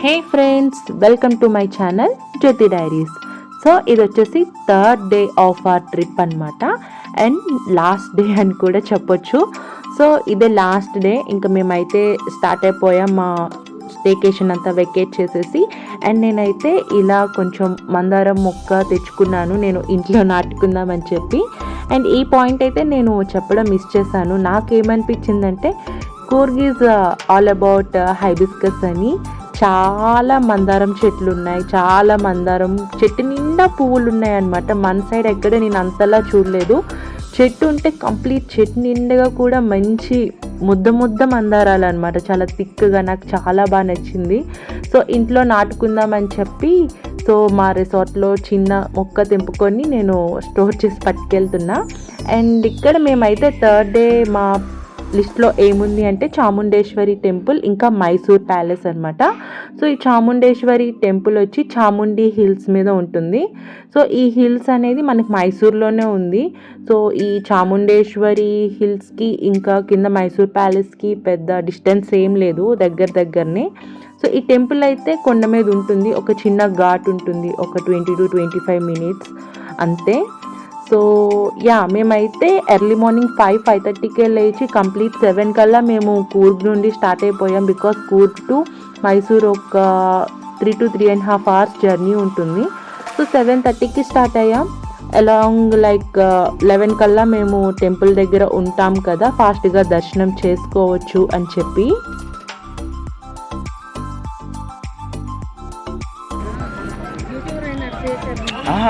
Hey friends, welcome to my channel Jyothi diaries. So ఇది వచ్చేసి third day of our trip అనమాట, and last day అని కూడా చెప్పొచ్చు. సో ఇదే లాస్ట్ డే, ఇంకా మేమైతే స్టార్ట్ అయిపోయాం మా స్టేకేషన్ అంతా వెకేట్ చేసేసి. అండ్ నేనైతే ఇలా కొంచెం మందారం మొక్క తెచ్చుకున్నాను, నేను ఇంట్లో నాటుకుందామని చెప్పి. అండ్ ఈ పాయింట్ అయితే నేను చెప్పడం మిస్ చేశాను. నాకేమనిపించిందంటే Coorg is all about hibiscus అని. చాలా మందారం చెట్లు ఉన్నాయి, చాలా మందారం చెట్టు నిండా పువ్వులు ఉన్నాయి అనమాట. మన సైడ్ ఎక్కడ నేను అంతలా చూడలేదు. చెట్టు ఉంటే కంప్లీట్ చెట్టు నిండుగా కూడా మంచి ముద్ద మందారాలు అనమాట, చాలా థిక్గా. నాకు చాలా బాగా నచ్చింది. సో ఇంట్లో నాటుకుందామని చెప్పి, సో మా రిసార్ట్లో చిన్న మొక్క తెంపుకొని నేను స్టోర్ చేసి పట్టుకెళ్తున్నా. అండ్ ఇక్కడ మేమైతే థర్డ్ డే మా లిస్ట్లో ఏముంది అంటే చాముండేశ్వరి టెంపుల్, ఇంకా మైసూర్ ప్యాలెస్ అనమాట. సో ఈ చాముండేశ్వరి టెంపుల్ వచ్చి చాముండి హిల్స్ మీద ఉంటుంది. సో ఈ హిల్స్ అనేది మనకి మైసూర్లోనే ఉంది. సో ఈ చాముండేశ్వరి హిల్స్కి ఇంకా కింద మైసూర్ ప్యాలెస్కి పెద్ద డిస్టెన్స్ ఏం లేదు, దగ్గరనే. సో ఈ టెంపుల్ అయితే కొండ మీద ఉంటుంది, ఒక చిన్న ఘాట్ ఉంటుంది, ఒక 20 to 25 minutes అంతే. సో యా, మేమైతే ఎర్లీ మార్నింగ్ 5:30కే లేచి కంప్లీట్ 7 కల్లా మేము కూర్గ్ నుండి స్టార్ట్ అయిపోయాం. బికాస్ కూర్గ్ టు మైసూర్ ఒక 3 to 3.5 hours జర్నీ ఉంటుంది. సో 7:30కి స్టార్ట్ అయ్యాం. అలాంగ్ 11 కల్లా మేము టెంపుల్ దగ్గర ఉంటాం కదా, ఫాస్ట్గా దర్శనం చేసుకోవచ్చు అని చెప్పి.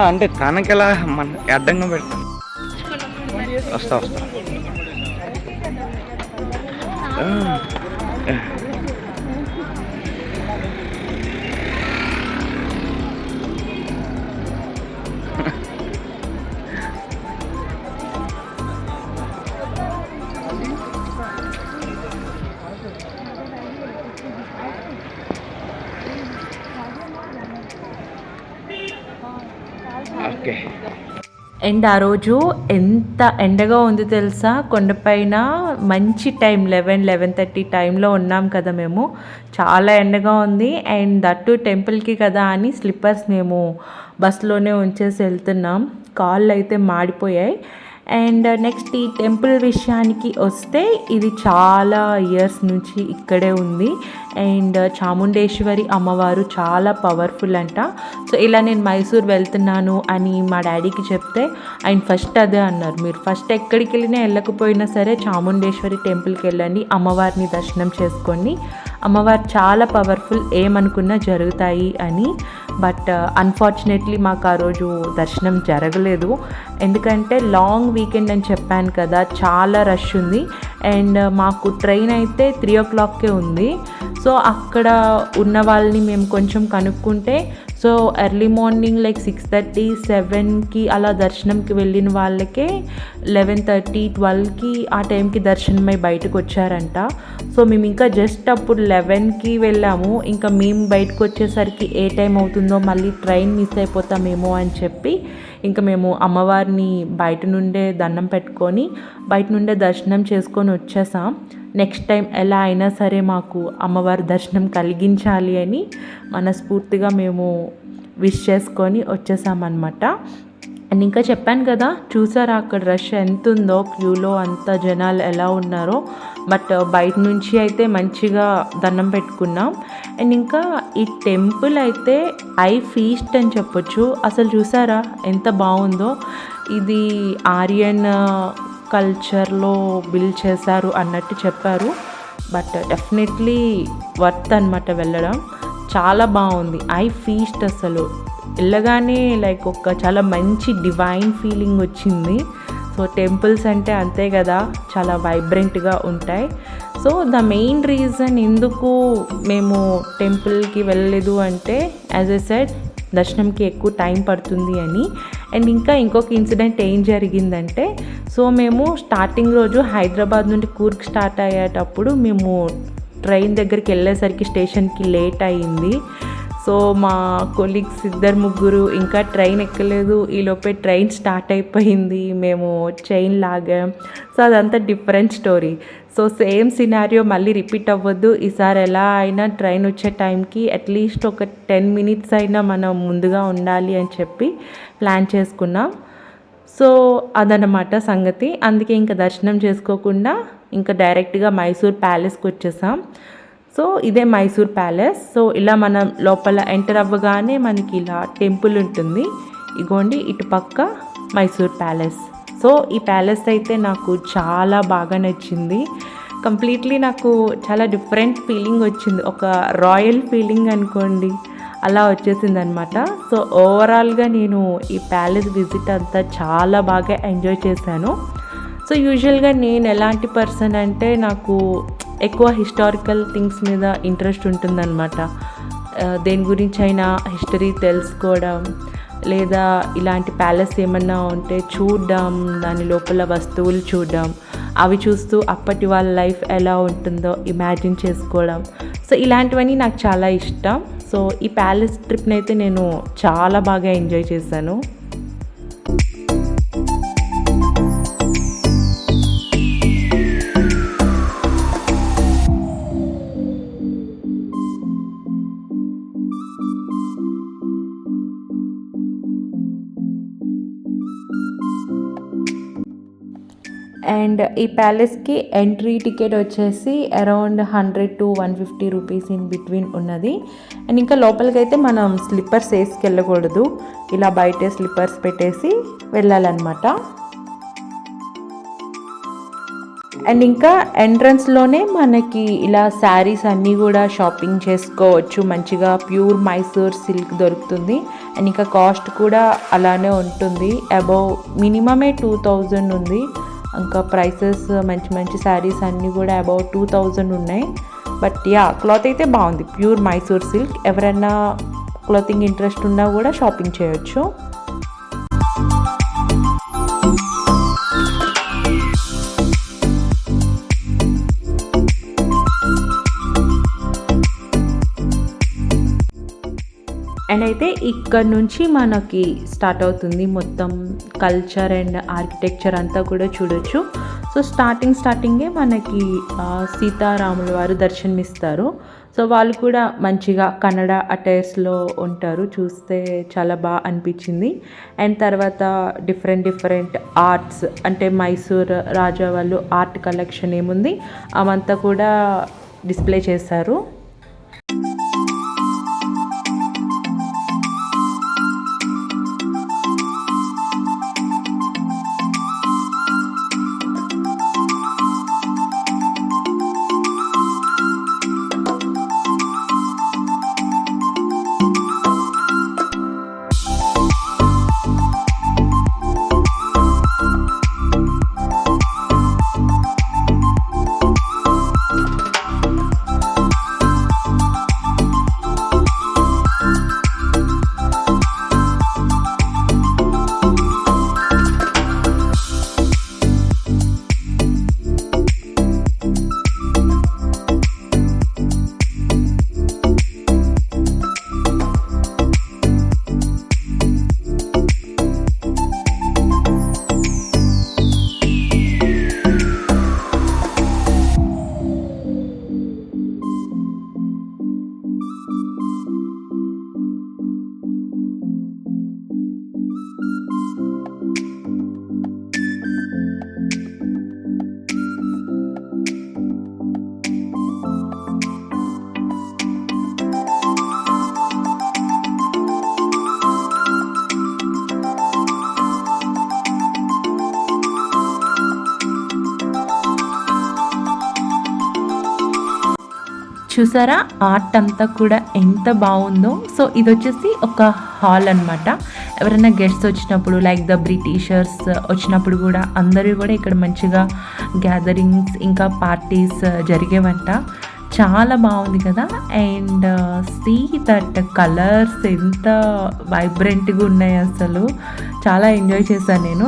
అంటే తనకెలా మన అడ్డంగా పెడతాం. వస్తా ఓకే. అండ్ ఆ రోజు ఎంత ఎండగా ఉంది తెలుసా, కొండపైన మంచి టైం 11-11:30 టైంలో ఉన్నాం కదా మేము. చాలా ఎండగా ఉంది. అండ్ దట్టు టెంపుల్కి కదా అని స్లిప్పర్స్ మేము బస్లోనే ఉంచేసి వెళ్తున్నాం. కాళ్ళు అయితే మాడిపోయాయి. అండ్ నెక్స్ట్ ఈ టెంపుల్ విషయానికి వస్తే, ఇది చాలా ఇయర్స్ నుంచి ఇక్కడే ఉంది. అండ్ చాముండేశ్వరి అమ్మవారు చాలా పవర్ఫుల్ అంట. సో ఇలా నేను మైసూర్ వెళ్తున్నాను అని మా డాడీకి చెప్తే ఆయన ఫస్ట్ అదే అన్నారు, మీరు ఫస్ట్ ఎక్కడికి వెళ్ళినా వెళ్ళకపోయినా సరే చాముండేశ్వరి టెంపుల్కి వెళ్ళండి, అమ్మవారిని దర్శనం చేసుకోండి, అమ్మవారు చాలా పవర్ఫుల్, ఏమనుకున్నా జరుగుతాయి అని. బట్ అన్ఫార్చునేట్లీ మాకు ఆ రోజు దర్శనం జరగలేదు. ఎందుకంటే లాంగ్ వీకెండ్ అని చెప్పాను కదా, చాలా రష్ ఉంది. అండ్ మాకు ట్రైన్ అయితే 3 o'clockకే ఉంది. సో అక్కడ ఉన్న వాళ్ళని మేము కొంచెం కనుక్కుంటే, సో ఎర్లీ మార్నింగ్ 6:30, 7కి అలా దర్శనంకి వెళ్ళిన వాళ్ళకే 11:30, 12కి ఆ టైంకి దర్శనమై బయటకు వచ్చారంట. సో మేము ఇంకా జస్ట్ అప్పుడు 11కి వెళ్ళాము. ఇంకా మేము బయటకు వచ్చేసరికి ఏ టైం అవుతుందో, మళ్ళీ ట్రైన్ మిస్ అయిపోతామేమో అని చెప్పి ఇంకా మేము అమ్మవారిని బయట నుండే దండం పెట్టుకొని బయట నుండే దర్శనం చేసుకొని వచ్చేసాం. నెక్స్ట్ టైం ఎలా అయినా సరే మాకు అమ్మవారి దర్శనం కలిగించాలి అని మనస్ఫూర్తిగా మేము విష్ చేసుకొని వచ్చేసామన్నమాట. అండ్ ఇంకా చెప్పాను కదా, చూసారా అక్కడ రష్ ఎంత ఉందో, క్యూలో అంత జనాలు ఎలా ఉన్నారో. బట్ బయట నుంచి అయితే మంచిగా దండం పెట్టుకున్నాం. అండ్ ఇంకా ఈ టెంపుల్ అయితే ఐ ఫీస్ట్ అని చెప్పొచ్చు. అసలు చూసారా ఎంత బాగుందో. ఇది ఆరియన్ కల్చర్లో బిల్డ్ చేశారు అన్నట్టు చెప్పారు. బట్ డెఫినెట్లీ వర్త్ అనమాట వెళ్ళడం. చాలా బాగుంది. ఐ ఫీస్ట్ అసలు వెళ్ళగానే ఒక చాలా మంచి డివైన్ ఫీలింగ్ వచ్చింది. సో టెంపుల్స్ అంటే అంతే కదా, చాలా వైబ్రెంట్గా ఉంటాయి. సో ద మెయిన్ రీజన్ ఎందుకు మేము టెంపుల్కి వెళ్ళలేదు అంటే, యాజ్ ఎ సెడ్, దర్శనంకి ఎక్కువ టైం పడుతుంది అని. అండ్ ఇంకా ఇంకొక ఇన్సిడెంట్ ఏం జరిగిందంటే, సో మేము స్టార్టింగ్ రోజు హైదరాబాద్ నుండి కూర్గ్ స్టార్ట్ అయ్యేటప్పుడు మేము ట్రైన్ దగ్గరికి వెళ్ళేసరికి స్టేషన్కి లేట్ అయ్యింది. సో మా కొలీగ్స్ ఇద్దరు ముగ్గురు ఇంకా ట్రైన్ ఎక్కలేదు, ఈలోపే ట్రైన్ స్టార్ట్ అయిపోయింది, మేము చైన్ లాగాం. సో అదంతా different story. So same scenario మళ్ళీ రిపీట్ అవ్వద్దు. ఈసారి ఎలా అయినా ట్రైన్ వచ్చే టైంకి అట్లీస్ట్ ఒక 10 minutes అయినా మనం ముందుగా ఉండాలి అని చెప్పి ప్లాన్ చేసుకున్నాం. సో అదనమాట సంగతి. అందుకే ఇంకా దర్శనం చేసుకోకుండా ఇంకా డైరెక్ట్గా మైసూర్ ప్యాలెస్కి వచ్చేసాం. సో ఇదే మైసూర్ ప్యాలెస్. సో ఇలా మనం లోపల ఎంటర్ అవ్వగానే మనకి ఇలా టెంపుల్ ఉంటుంది. ఇగోండి ఇటు పక్క మైసూర్ ప్యాలెస్. సో ఈ ప్యాలెస్ అయితే నాకు చాలా బాగా నచ్చింది. కంప్లీట్లీ నాకు చాలా డిఫరెంట్ ఫీలింగ్ వచ్చింది, ఒక రాయల్ ఫీలింగ్ అనుకోండి, అలా వచ్చేసింది అనమాట. సో ఓవరాల్గా నేను ఈ ప్యాలెస్ విజిట్ అంతా చాలా బాగా ఎంజాయ్ చేశాను. సో యూజువల్గా నేను ఎలాంటి పర్సన్ అంటే నాకు ఎక్కువ హిస్టారికల్ థింగ్స్ మీద ఇంట్రెస్ట్ ఉంటుందన్నమాట. దేని గురించి అయినా హిస్టరీ తెలుసుకోవడం, లేదా ఇలాంటి ప్యాలెస్ ఏమన్నా ఉంటే చూడడం, దాని లోపల వస్తువులు చూడడం, అవి చూస్తూ అప్పటి వాళ్ళ లైఫ్ ఎలా ఉంటుందో ఇమాజిన్ చేసుకోవడం. సో ఇలాంటివన్నీ నాకు చాలా ఇష్టం. సో ఈ ప్యాలెస్ ట్రిప్ని అయితే నేను చాలా బాగా ఎంజాయ్ చేశాను. అండ్ ఈ ప్యాలెస్కి ఎంట్రీ టికెట్ వచ్చేసి around 100 to 150 rupees in between ఉన్నది. అండ్ ఇంకా లోపలికి అయితే మనం స్లిప్పర్స్ వేసుకెళ్ళకూడదు, ఇలా బయటే స్లిప్పర్స్ పెట్టేసి వెళ్ళాలన్నమాట. అండ్ ఇంకా ఎంట్రన్స్లోనే మనకి ఇలా శారీస్ అన్నీ కూడా షాపింగ్ చేసుకోవచ్చు. మంచిగా ప్యూర్ మైసూర్ సిల్క్ దొరుకుతుంది. అండ్ ఇంకా కాస్ట్ కూడా అలానే ఉంటుంది. అబౌవ్ మినిమమే 2000 ఉంది. ఇంకా ప్రైసెస్ మంచి మంచి శారీస్ అన్నీ కూడా అబౌవ్ 2000 ఉన్నాయి. బట్ క్లాత్ అయితే బాగుంది, ప్యూర్ మైసూర్ సిల్క్. ఎవరైనా క్లాతింగ్ ఇంట్రెస్ట్ ఉన్నా కూడా షాపింగ్ చేయొచ్చు. అండ్ అయితే ఇక్కడ నుంచి మనకి స్టార్ట్ అవుతుంది మొత్తం కల్చర్ అండ్ ఆర్కిటెక్చర్ అంతా కూడా చూడొచ్చు. సో స్టార్టింగే మనకి సీతారాముల వారు దర్శనమిస్తారు. సో వాళ్ళు కూడా మంచిగా కన్నడ అటైర్స్లో ఉంటారు, చూస్తే చాలా బాగా అనిపించింది. అండ్ తర్వాత డిఫరెంట్ ఆర్ట్స్, అంటే మైసూర్ రాజా వాళ్ళు ఆర్ట్ కలెక్షన్ ఏముంది అవంతా కూడా డిస్ప్లే చేశారు. చూసారా ఆర్ట్ అంతా కూడా ఎంత బాగుందో. సో ఇది వచ్చేసి ఒక హాల్ అనమాట. ఎవరైనా గెస్ట్స్ వచ్చినప్పుడు లైక్ ద బ్రిటిషర్స్ వచ్చినప్పుడు కూడా అందరూ కూడా ఇక్కడ మంచిగా గ్యాదరింగ్స్ ఇంకా పార్టీస్ జరిగేవంట. చాలా బాగుంది కదా. అండ్ సీ దట్ కలర్స్ ఎంత వైబ్రెంట్గా ఉన్నాయి, అసలు చాలా ఎంజాయ్ చేశాను నేను.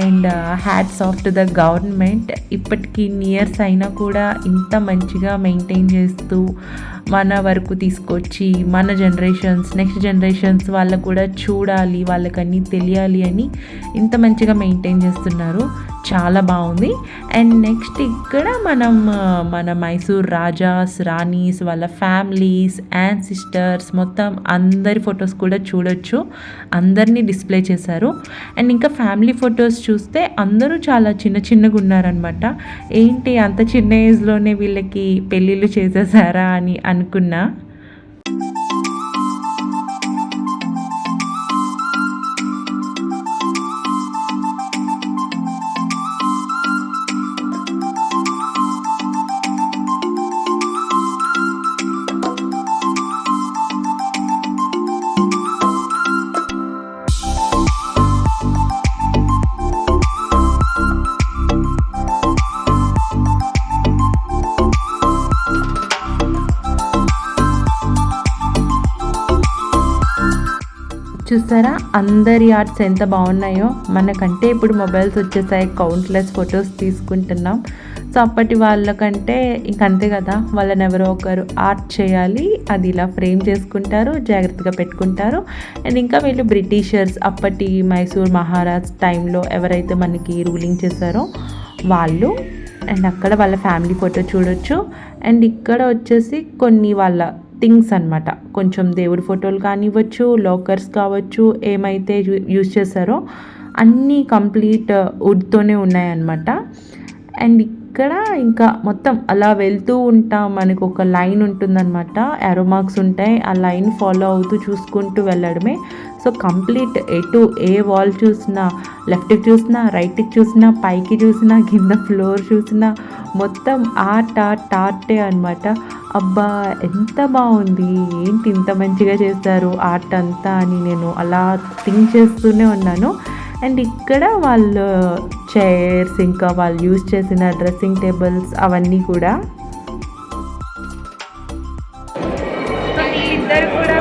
And hats off to the government, ఇప్పటికీ ఇయర్స్ అయినా కూడా ఇంత మంచిగా మెయింటైన్ చేస్తూ మన వరకు తీసుకొచ్చి మన నెక్స్ట్ జనరేషన్స్ వాళ్ళకు కూడా చూడాలి, వాళ్ళకన్నీ తెలియాలి అని ఇంత మంచిగా మెయింటైన్ చేస్తున్నారు. చాలా బాగుంది. అండ్ నెక్స్ట్ ఇక్కడ మన మైసూర్ రాజాస్, రాణీస్, వాళ్ళ ఫ్యామిలీస్, సిస్టర్స్ మొత్తం అందరి ఫొటోస్ కూడా చూడొచ్చు. అందరినీ డిస్ప్లే చేశారు. అండ్ ఇంకా ఫ్యామిలీ ఫొటోస్ చూస్తే అందరూ చాలా చిన్నగా ఉన్నారనమాట. ఏంటి అంత చిన్న ఏజ్లోనే వీళ్ళకి పెళ్ళిళ్ళు చేసేసారా అని అనుకున్నా. చూసారా అందరి ఆర్ట్స్ ఎంత బాగున్నాయో. మనకంటే ఇప్పుడు మొబైల్స్ వచ్చేసాయి, కౌంట్లెస్ ఫొటోస్ తీసుకుంటున్నాం. సో అప్పటి వాళ్ళకంటే ఇంకంతే కదా, వాళ్ళని ఎవరో ఒకరు ఆర్ట్ చేయాలి, అది ఇలా ఫ్రేమ్ చేసుకుంటారు, జాగ్రత్తగా పెట్టుకుంటారు. అండ్ ఇంకా వీళ్ళు బ్రిటిషర్స్, అప్పటి మైసూర్ మహారాజ్ టైంలో ఎవరైతే మనకి రూలింగ్ చేశారో వాళ్ళు. అండ్ అక్కడ వాళ్ళ ఫ్యామిలీ ఫోటో చూడొచ్చు. అండ్ ఇక్కడ వచ్చేసి కొన్ని వాళ్ళ థింగ్స్ అనమాట, కొంచెం దేవుడి ఫోటోలు కానివ్వచ్చు, లాకర్స్ కావచ్చు, ఏమైతే యూజ్ చేశారో అన్నీ కంప్లీట్ వుడ్తోనే ఉన్నాయన్నమాట. అండ్ ఇక్కడ ఇంకా మొత్తం అలా వెళ్తూ ఉంటాం, మనకు ఒక లైన్ ఉంటుందన్నమాట, యారో మార్క్స్ ఉంటాయి, ఆ లైన్ ఫాలో అవుతూ చూసుకుంటూ వెళ్ళడమే. సో కంప్లీట్ ఎటు ఏ వాల్ చూసినా, లెఫ్ట్కి చూసినా, రైట్కి చూసినా, పైకి చూసినా, కింద ఫ్లోర్ చూసినా మొత్తం ఆర్టే అనమాట. అబ్బా ఎంత బాగుంది, ఏంటి ఇంత మంచిగా చేస్తారు ఆర్ట్ అంతా అని నేను అలా థింక్ చేస్తూనే ఉన్నాను. అండ్ ఇక్కడ వాళ్ళు చైర్స్, ఇంకా వాళ్ళు యూజ్ చేసిన డ్రెస్సింగ్ టేబుల్స్ అవన్నీ కూడా. వీళ్ళిద్దరు కూడా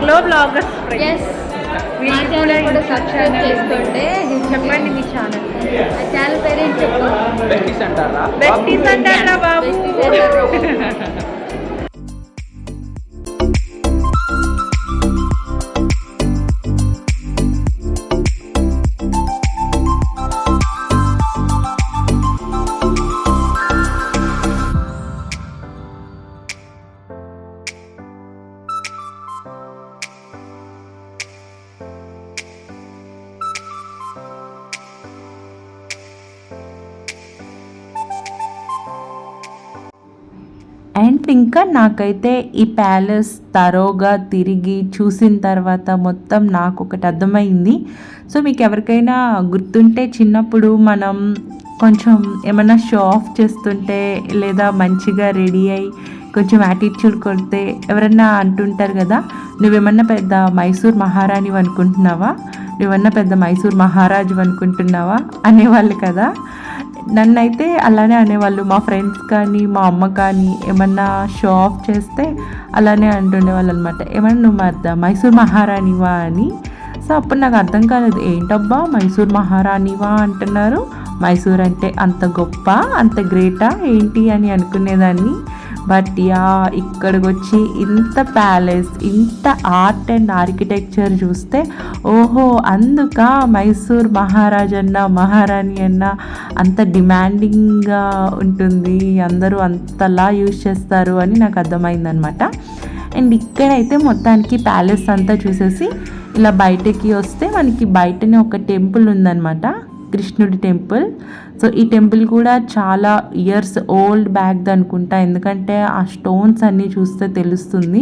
గ్లో బ్లాగర్స్. చెప్పండి మీ ఛానల్. ఛానల్ పేరేంటి చెప్పు. బెస్టీస్ అంటారా బాబు. అండ్ ఇంకా నాకైతే ఈ ప్యాలెస్ తరోగా తిరిగి చూసిన తర్వాత మొత్తం నాకు ఒకటి అర్థమైంది. సో మీకు ఎవరికైనా గుర్తుంటే, చిన్నప్పుడు మనం కొంచెం ఏమన్నా షో ఆఫ్ చేస్తుంటే లేదా మంచిగా రెడీ అయ్యి కొంచెం యాటిట్యూడ్ కొడితే ఎవరన్నా అంటుంటారు కదా, నువ్వేమన్నా పెద్ద మైసూర్ మహారాణి అనుకుంటున్నావా, నువ్వన్నా పెద్ద మైసూర్ మహారాజు అనుకుంటున్నావా అనేవాళ్ళు కదా. నన్నైతే అలానే అనేవాళ్ళు, మా ఫ్రెండ్స్ కానీ మా అమ్మ కానీ ఏమన్నా షో ఆఫ్ చేస్తే అలానే అంటుండేవాళ్ళు అనమాట, ఏమన్నా నువ్వు మైసూర్ మహారాణివా అని. సో అప్పుడు నాకు అర్థం కాలేదు, ఏంటబ్బా మైసూర్ మహారాణివా అంటున్నారు, మైసూర్ అంటే అంత గొప్ప, అంత గ్రేటా ఏంటి అని అనుకునేదాన్ని. బట్ ఇక్కడికి వచ్చి ఇంత ప్యాలెస్, ఇంత ఆర్ట్ అండ్ ఆర్కిటెక్చర్ చూస్తే ఓహో అందుక మైసూర్ మహారాణి అన్న అంత డిమాండింగ్గా ఉంటుంది, అందరూ అంతలా యూజ్ చేస్తారు అని నాకు అర్థమైందనమాట. అండ్ ఇక్కడైతే మొత్తానికి ప్యాలెస్ అంతా చూసేసి ఇలా బయటకి వస్తే మనకి బయటనే ఒక టెంపుల్ ఉందన్నమాట, కృష్ణుడి టెంపుల్. సో ఈ టెంపుల్ కూడా చాలా ఇయర్స్ ఓల్డ్ బ్యాక్ది అనుకుంటా, ఎందుకంటే ఆ స్టోన్స్ అన్నీ చూస్తే తెలుస్తుంది.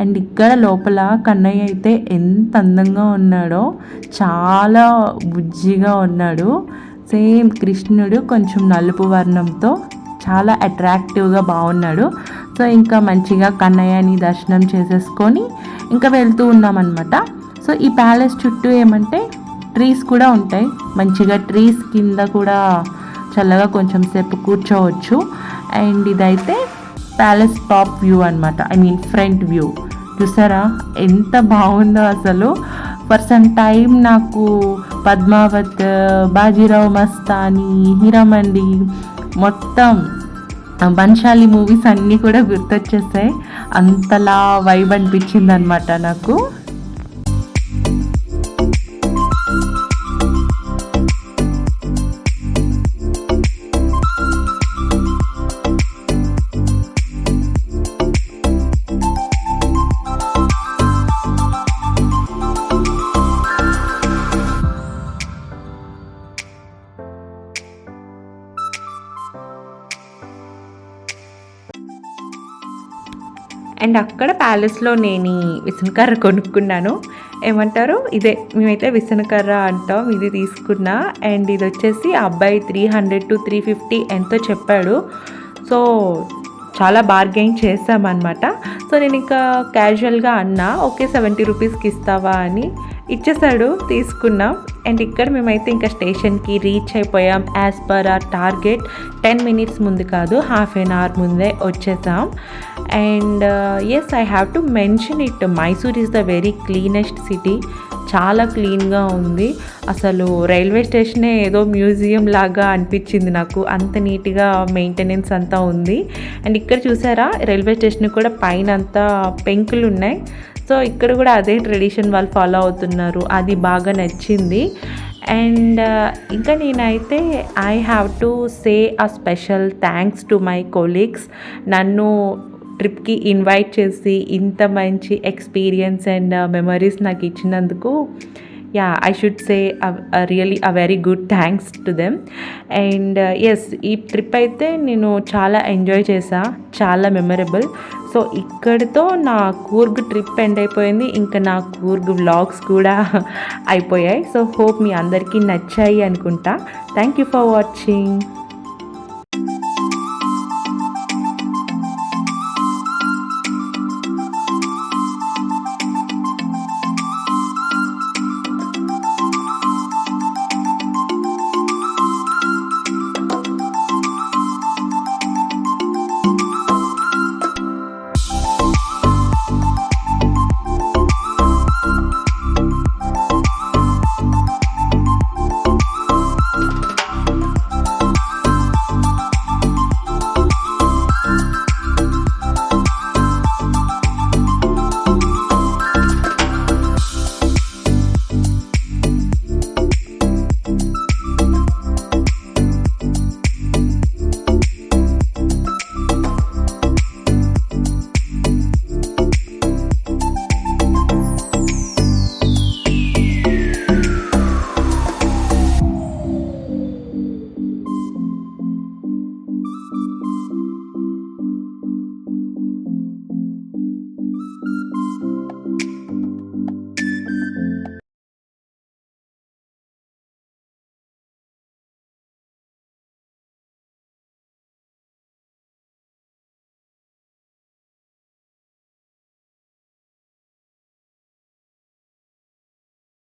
అండ్ ఇక్కడ లోపల కన్నయ్య అయితే ఎంత అందంగా ఉన్నాడో, చాలా బుజ్జిగా ఉన్నాడు. సేమ్ కృష్ణుడు కొంచెం నలుపు వర్ణంతో చాలా అట్రాక్టివ్గా బాగున్నాడు. సో ఇంకా మంచిగా కన్నయ్యని దర్శనం చేసేసుకొని ఇంకా వెళ్తూ ఉన్నామన్నమాట. సో ఈ ప్యాలెస్ చుట్టూ ఏమంటే ట్రీస్ కూడా ఉంటాయి, మంచిగా ట్రీస్ కింద కూడా చల్లగా కొంచెం సేపు కూర్చోవచ్చు. అండ్ ఇదైతే ప్యాలెస్ టాప్ వ్యూ అనమాట, ఫ్రంట్ వ్యూ. చూసారా ఎంత బాగుందో అసలు. ఫర్ సమ్ టైమ్ నాకు పద్మావత్, బాజీరావ్ మస్తానీ, హీరామండి మొత్తం బన్షాలి మూవీస్ అన్నీ కూడా గుర్తొచ్చేసాయి. అంతలా వైబ్ అనిపించింది అనమాట నాకు. అండ్ అక్కడ ప్యాలెస్లో నేను విసనకర్ర కొనుక్కున్నాను. ఏమంటారు, ఇదే మేమైతే విసనకర్ర అంటాం. ఇది తీసుకున్నా. అండ్ ఇది వచ్చేసి ఆ అబ్బాయి 300 to 350 ఎంతో చెప్పాడు. సో చాలా బార్గెయిన్ చేసామన్నమాట. సో నేను ఇంకా క్యాజువల్గా అన్నా, ఓకే 70 రూపీస్కి ఇస్తావా అని. ఇచ్చేసాడు, తీసుకున్నాం. అండ్ ఇక్కడ మేమైతే ఇంకా స్టేషన్కి రీచ్ అయిపోయాం. As per our target 10 minutes ముందు కాదు, హాఫ్ అన్ అవర్ ముందే వచ్చేసాం. And yes, I have to mention it, Mysore is the very cleanest city. చాలా క్లీన్గా ఉంది. అసలు రైల్వే స్టేషనే ఏదో మ్యూజియం లాగా అనిపించింది నాకు, అంత నీట్గా మెయింటెనెన్స్ అంతా ఉంది. అండ్ ఇక్కడ చూసారా, రైల్వే స్టేషన్ కూడా పైన అంతా పెంకులు ఉన్నాయి. సో ఇక్కడ కూడా అదే ట్రెడిషన్ వాళ్ళు ఫాలో అవుతున్నారు, అది బాగా నచ్చింది. అండ్ ఇంకా నేనైతే I have to say a special thanks to my colleagues. నన్ను ట్రిప్కి ఇన్వైట్ చేసి ఇంత మంచి ఎక్స్పీరియన్స్ అండ్ మెమరీస్ నాకు ఇచ్చినందుకు, yeah, I should say really a very good thanks to them. And yes, ఈ ట్రిప్ అయితే నేను చాలా ఎంజాయ్ చేసా, చాలా మెమరబుల్. సో ఇక్కడితో నా కూర్గ్ ట్రిప్ ఎండ్ అయిపోయింది. ఇంకా నా కూర్గ్ వ్లాగ్స్ కూడా అయిపోయాయి. సో హోప్ మీ అందరికీ నచ్చాయి అనుకుంటా. Thank you for watching.